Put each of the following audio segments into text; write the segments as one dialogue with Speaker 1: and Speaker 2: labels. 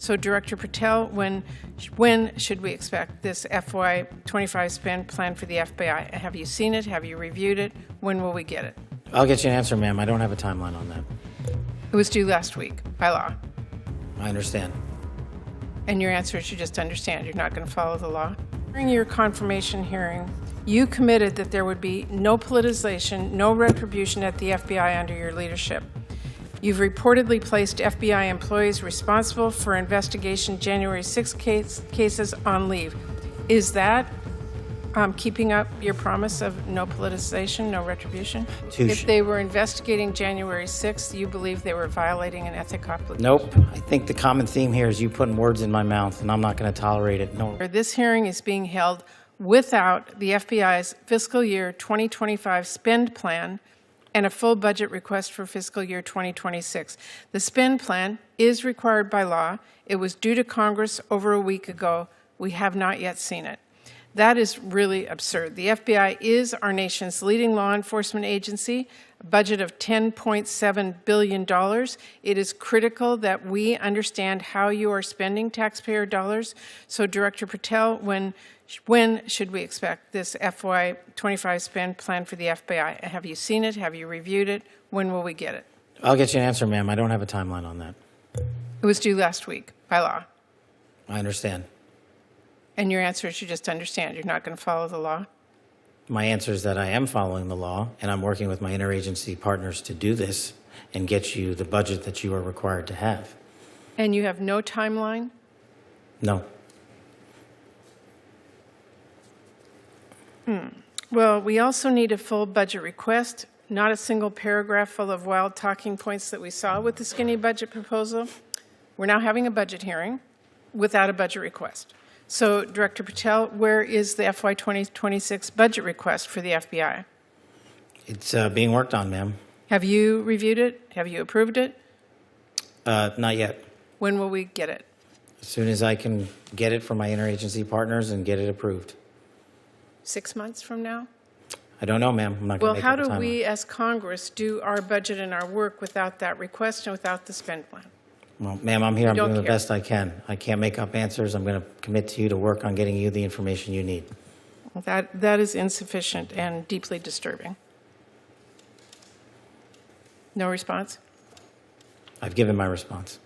Speaker 1: So Director Patel, when should we expect this FY25 spend plan for the FBI? Have you seen it? Have you reviewed it? When will we get it?
Speaker 2: I'll get you an answer, ma'am. I don't have a timeline on that.
Speaker 1: It was due last week by law.
Speaker 2: I understand.
Speaker 1: And your answer is you just understand. You're not going to follow the law? During your confirmation hearing, you committed that there would be no politicization, no retribution at the FBI under your leadership. You've reportedly placed FBI employees responsible for investigation January 6 cases on leave. Is that keeping up your promise of no politicization, no retribution? If they were investigating January 6th, you believe they were violating an ethics obligation?
Speaker 2: Nope. I think the common theme here is you putting words in my mouth, and I'm not going to tolerate it. No.
Speaker 1: This hearing is being held without the FBI's fiscal year 2025 spend plan and a full budget request for fiscal year 2026. The spend plan is required by law. It was due to Congress over a week ago. We have not yet seen it. That is really absurd. The FBI is our nation's leading law enforcement agency, a budget of $10.7 billion. It is critical that we understand how you are spending taxpayer dollars. So Director Patel, when should we expect this FY25 spend plan for the FBI? Have you seen it? Have you reviewed it? When will we get it?
Speaker 2: I'll get you an answer, ma'am. I don't have a timeline on that.
Speaker 1: It was due last week by law.
Speaker 2: I understand.
Speaker 1: And your answer is you just understand. You're not going to follow the law?
Speaker 2: My answer is that I am following the law, and I'm working with my interagency partners to do this and get you the budget that you are required to have.
Speaker 1: And you have no timeline?
Speaker 2: No.
Speaker 1: Well, we also need a full budget request, not a single paragraph full of wild talking points that we saw with the skinny budget proposal. We're now having a budget hearing without a budget request. So, Director Patel, where is the FY 2026 budget request for the FBI?
Speaker 2: It's being worked on, ma'am.
Speaker 1: Have you reviewed it? Have you approved it?
Speaker 2: Not yet.
Speaker 1: When will we get it?
Speaker 2: As soon as I can get it from my interagency partners and get it approved.
Speaker 1: 6 months from now?
Speaker 2: I don't know, ma'am. I'm not going to make up a timeline.
Speaker 1: Well, how do we as Congress do our budget and our work without that request and without the spend plan?
Speaker 2: Well, ma'am, I'm here. I'm doing the
Speaker 1: care.
Speaker 2: best I can. I can't make up answers. I'm going to commit to you to work on getting you the information you need.
Speaker 1: Well, that is insufficient and deeply disturbing. No response?
Speaker 2: I've given my response.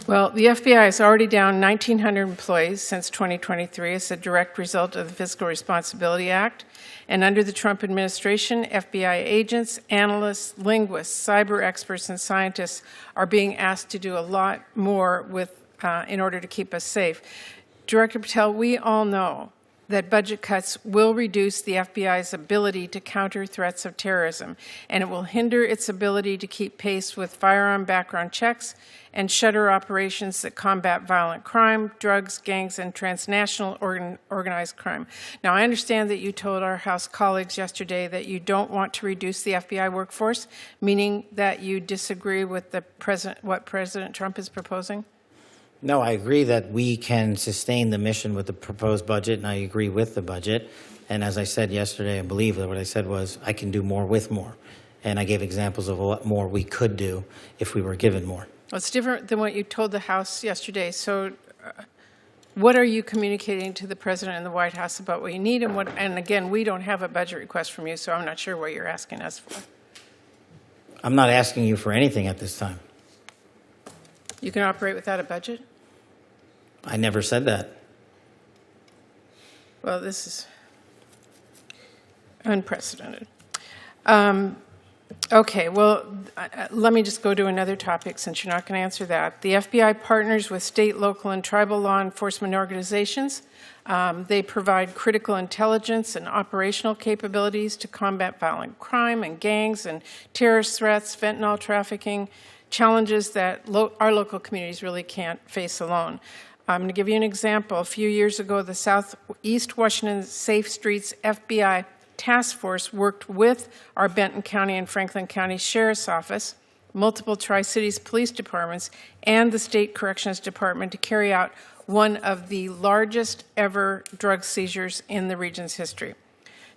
Speaker 1: Well, the FBI is already down 1,900 employees since 2023 as a direct result of the Fiscal Responsibility Act. And under the Trump administration, FBI agents, analysts, linguists, cyber experts, and scientists are being asked to do a lot more in order to keep us safe. Director Patel, we all know that budget cuts will reduce the FBI's ability to counter threats of terrorism, and it will hinder its ability to keep pace with firearm background checks and shutter operations that combat violent crime, drugs, gangs, and transnational organized crime. Now, I understand that you told our House colleagues yesterday that you don't want to reduce the FBI workforce, meaning that you disagree with what President Trump is proposing?
Speaker 2: No, I agree that we can sustain the mission with the proposed budget, and I agree with the budget. And as I said yesterday, I believe that what I said was I can do more with more. And I gave examples of what more we could do if we were given more.
Speaker 1: Well, it's different than what you told the House yesterday. So what are you communicating to the President and the White House about what you need? And again, we don't have a budget request from you, so I'm not sure what you're asking us for.
Speaker 2: I'm not asking you for anything at this time.
Speaker 1: You can operate without a budget?
Speaker 2: I never said that.
Speaker 1: Well, this is unprecedented. Okay, well, let me just go to another topic since you're not going to answer that. The FBI partners with state, local, and tribal law enforcement organizations. They provide critical intelligence and operational capabilities to combat violent crime and gangs and terrorist threats, fentanyl trafficking, challenges that our local communities really can't face alone. I'm going to give you an example. A few years ago, the Southeast Washington Safe Streets FBI Task Force worked with our Benton County and Franklin County Sheriff's Office, multiple Tri-Cities police departments, and the State Corrections Department to carry out one of the largest ever drug seizures in the region's history.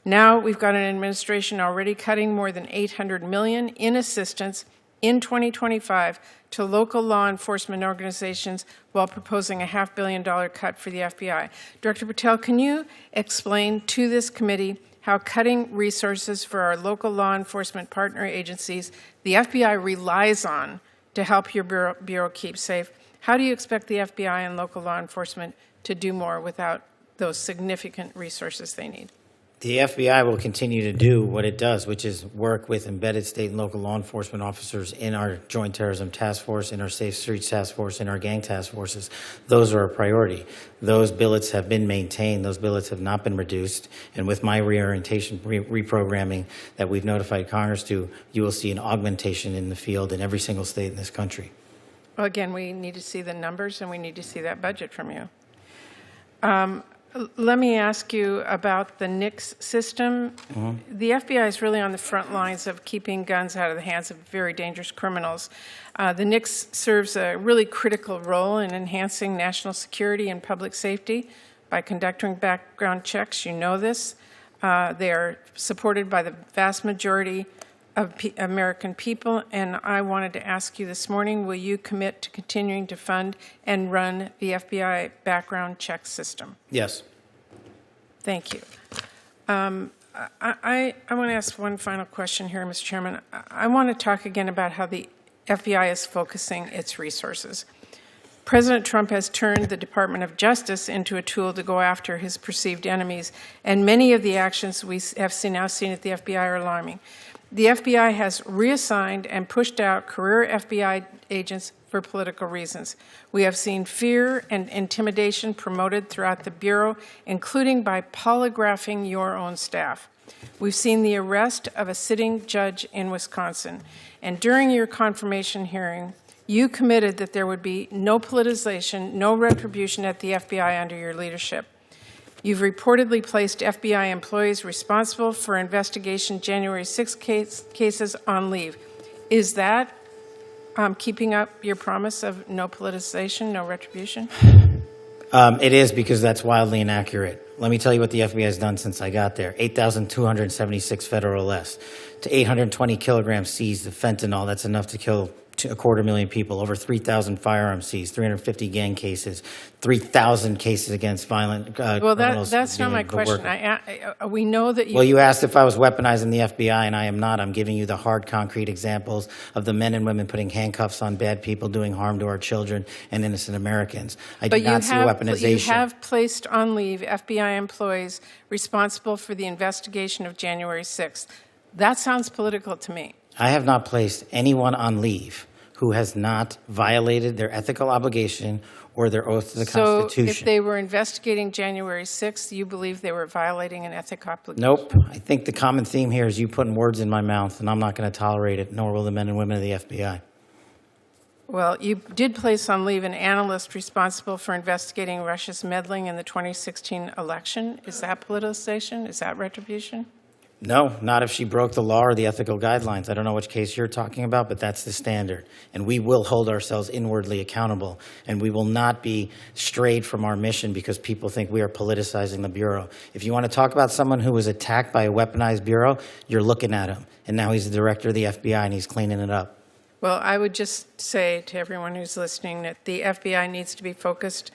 Speaker 1: Now we've got an administration already cutting more than $800 million in assistance in 2025 to local law enforcement organizations while proposing a $500 million cut for the FBI. Director Patel, can you explain to this committee how cutting resources for our local law enforcement partner agencies the FBI relies on to help your bureau keep safe? How do you expect the FBI and local law enforcement to do more without those significant resources they need?
Speaker 2: The FBI will continue to do what it does, which is work with embedded state and local law enforcement officers in our Joint Terrorism Task Force, in our Safe Streets Task Force, in our gang task forces. Those are a priority. Those billets have been maintained. Those billets have not been reduced. And with my reorientation, reprogramming that we've notified Congress to, you will see an augmentation in the field in every single state in this country.
Speaker 1: Well, again, we need to see the numbers and we need to see that budget from you. Let me ask you about the NICS system. The FBI is really on the front lines of keeping guns out of the hands of very dangerous criminals. The NICS serves a really critical role in enhancing national security and public safety by conducting background checks. You know this. They are supported by the vast majority of American people, and I wanted to ask you this morning, will you commit to continuing to fund and run the FBI background check system?
Speaker 2: Yes.
Speaker 1: Thank you. I want to ask one final question here, Mr. Chairman. I want to talk again about how the FBI is focusing its resources. President Trump has turned the Department of Justice into a tool to go after his perceived enemies, and many of the actions we have now seen at the FBI are alarming. The FBI has reassigned and pushed out career FBI agents for political reasons. We have seen fear and intimidation promoted throughout the Bureau, including by polygraphing your own staff. We've seen the arrest of a sitting judge in Wisconsin. And during your confirmation hearing, you committed that there would be no politicization, no retribution at the FBI under your leadership. You've reportedly placed FBI employees responsible for investigation January 6 cases on leave. Is that keeping up your promise of no politicization, no retribution?
Speaker 2: It is, because that's wildly inaccurate. Let me tell you what the FBI has done since I got there. 8,276 federal arrests, to 820 kilograms seized of fentanyl. That's enough to kill 250,000 people. Over 3,000 firearms seized, 350 gang cases, 3,000 cases against violent
Speaker 1: well,
Speaker 2: criminals.
Speaker 1: that's not my question. We know that you...
Speaker 2: Well, you asked if I was weaponizing the FBI, and I am not. I'm giving you the hard, concrete examples of the men and women putting handcuffs on bad people, doing harm to our children and innocent Americans. I do not see weaponization.
Speaker 1: You have placed on leave FBI employees responsible for the investigation of January 6th. That sounds political to me.
Speaker 2: I have not placed anyone on leave who has not violated their ethical obligation or their oath to the Constitution.
Speaker 1: So if they were investigating January 6th, you believe they were violating an ethical obligation?
Speaker 2: Nope. I think the common theme here is you putting words in my mouth, and I'm not going to tolerate it, nor will the men and women of the FBI.
Speaker 1: Well, you did place on leave an analyst responsible for investigating Russia's meddling in the 2016 election. Is that politicization? Is that retribution?
Speaker 2: No, not if she broke the law or the ethical guidelines. I don't know which case you're talking about, but that's the standard. And we will hold ourselves inwardly accountable, and we will not be strayed from our mission because people think we are politicizing the Bureau. If you want to talk about someone who was attacked by a weaponized Bureau, you're looking at him. And now he's the director of the FBI, and he's cleaning it up.
Speaker 1: Well, I would just say to everyone who's listening that the FBI needs to be focused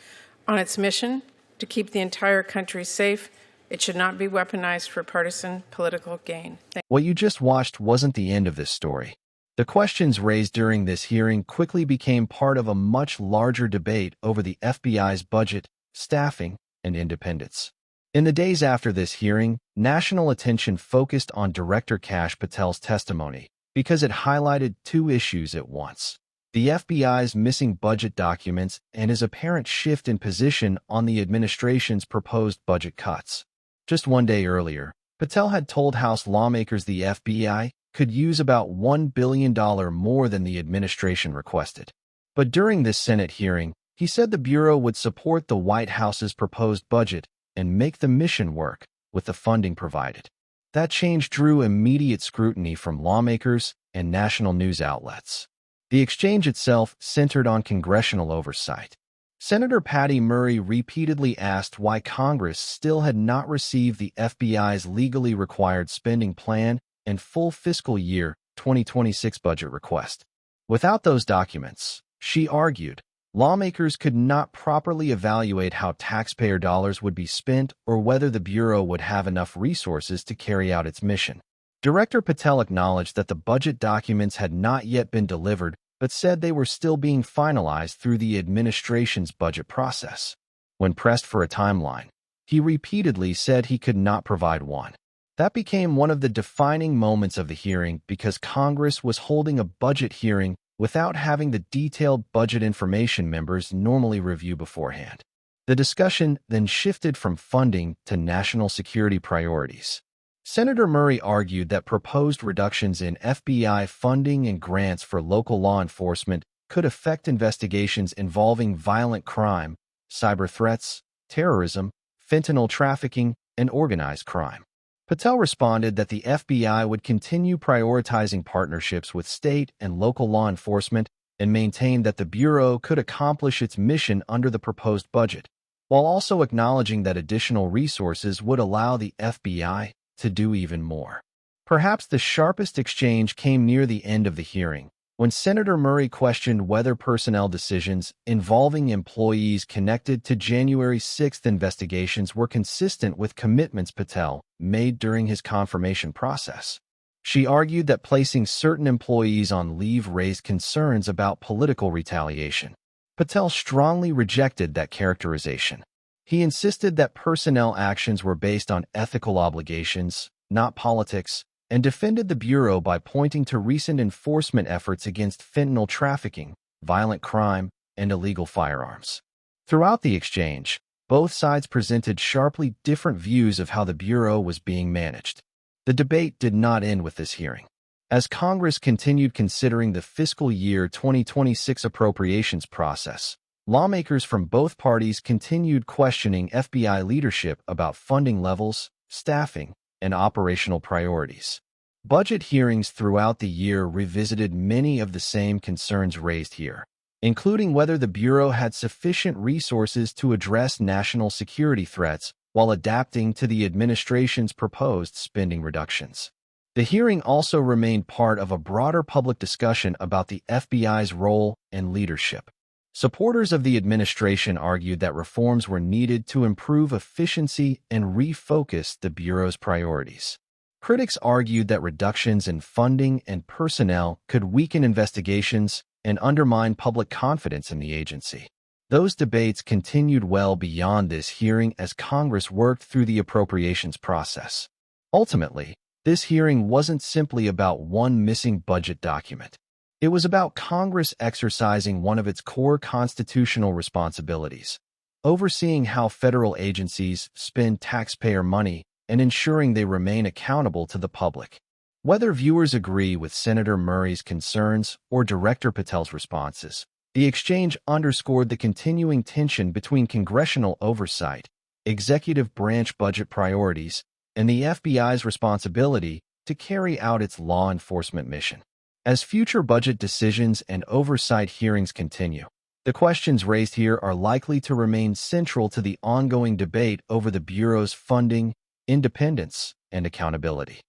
Speaker 1: on its mission to keep the entire country safe. It should not be weaponized for partisan political gain.
Speaker 3: What you just watched wasn't the end of this story. The questions raised during this hearing quickly became part of a much larger debate over the FBI's budget, staffing, and independence. In the days after this hearing, national attention focused on Director Kash Patel's testimony because it highlighted two issues at once: the FBI's missing budget documents and his apparent shift in position on the administration's proposed budget cuts. Just one day earlier, Patel had told House lawmakers the FBI could use about $1 billion more than the administration requested. But during this Senate hearing, he said the Bureau would support the White House's proposed budget and make the mission work with the funding provided. That change drew immediate scrutiny from lawmakers and national news outlets. The exchange itself centered on congressional oversight. Senator Patty Murray repeatedly asked why Congress still had not received the FBI's legally required spending plan and full fiscal year 2026 budget request. Without those documents, she argued, lawmakers could not properly evaluate how taxpayer dollars would be spent or whether the Bureau would have enough resources to carry out its mission. Director Patel acknowledged that the budget documents had not yet been delivered, but said they were still being finalized through the administration's budget process. When pressed for a timeline, he repeatedly said he could not provide one. That became one of the defining moments of the hearing because Congress was holding a budget hearing without having the detailed budget information members normally review beforehand. The discussion then shifted from funding to national security priorities. Senator Murray argued that proposed reductions in FBI funding and grants for local law enforcement could affect investigations involving violent crime, cyber threats, terrorism, fentanyl trafficking, and organized crime. Patel responded that the FBI would continue prioritizing partnerships with state and local law enforcement and maintained that the Bureau could accomplish its mission under the proposed budget, while also acknowledging that additional resources would allow the FBI to do even more. Perhaps the sharpest exchange came near the end of the hearing, when Senator Murray questioned whether personnel decisions involving employees connected to January 6th investigations were consistent with commitments Patel made during his confirmation process. She argued that placing certain employees on leave raised concerns about political retaliation. Patel strongly rejected that characterization. He insisted that personnel actions were based on ethical obligations, not politics, and defended the Bureau by pointing to recent enforcement efforts against fentanyl trafficking, violent crime, and illegal firearms. Throughout the exchange, both sides presented sharply different views of how the Bureau was being managed. The debate did not end with this hearing. As Congress continued considering the fiscal year 2026 appropriations process, lawmakers from both parties continued questioning FBI leadership about funding levels, staffing, and operational priorities. Budget hearings throughout the year revisited many of the same concerns raised here, including whether the Bureau had sufficient resources to address national security threats while adapting to the administration's proposed spending reductions. The hearing also remained part of a broader public discussion about the FBI's role and leadership. Supporters of the administration argued that reforms were needed to improve efficiency and refocus the Bureau's priorities. Critics argued that reductions in funding and personnel could weaken investigations and undermine public confidence in the agency. Those debates continued well beyond this hearing as Congress worked through the appropriations process. Ultimately, this hearing wasn't simply about one missing budget document. It was about Congress exercising one of its core constitutional responsibilities, overseeing how federal agencies spend taxpayer money and ensuring they remain accountable to the public. Whether viewers agree with Senator Murray's concerns or Director Patel's responses, the exchange underscored the continuing tension between congressional oversight, executive branch budget priorities, and the FBI's responsibility to carry out its law enforcement mission. As future budget decisions and oversight hearings continue, the questions raised here are likely to remain central to the ongoing debate over the Bureau's funding, independence, and accountability.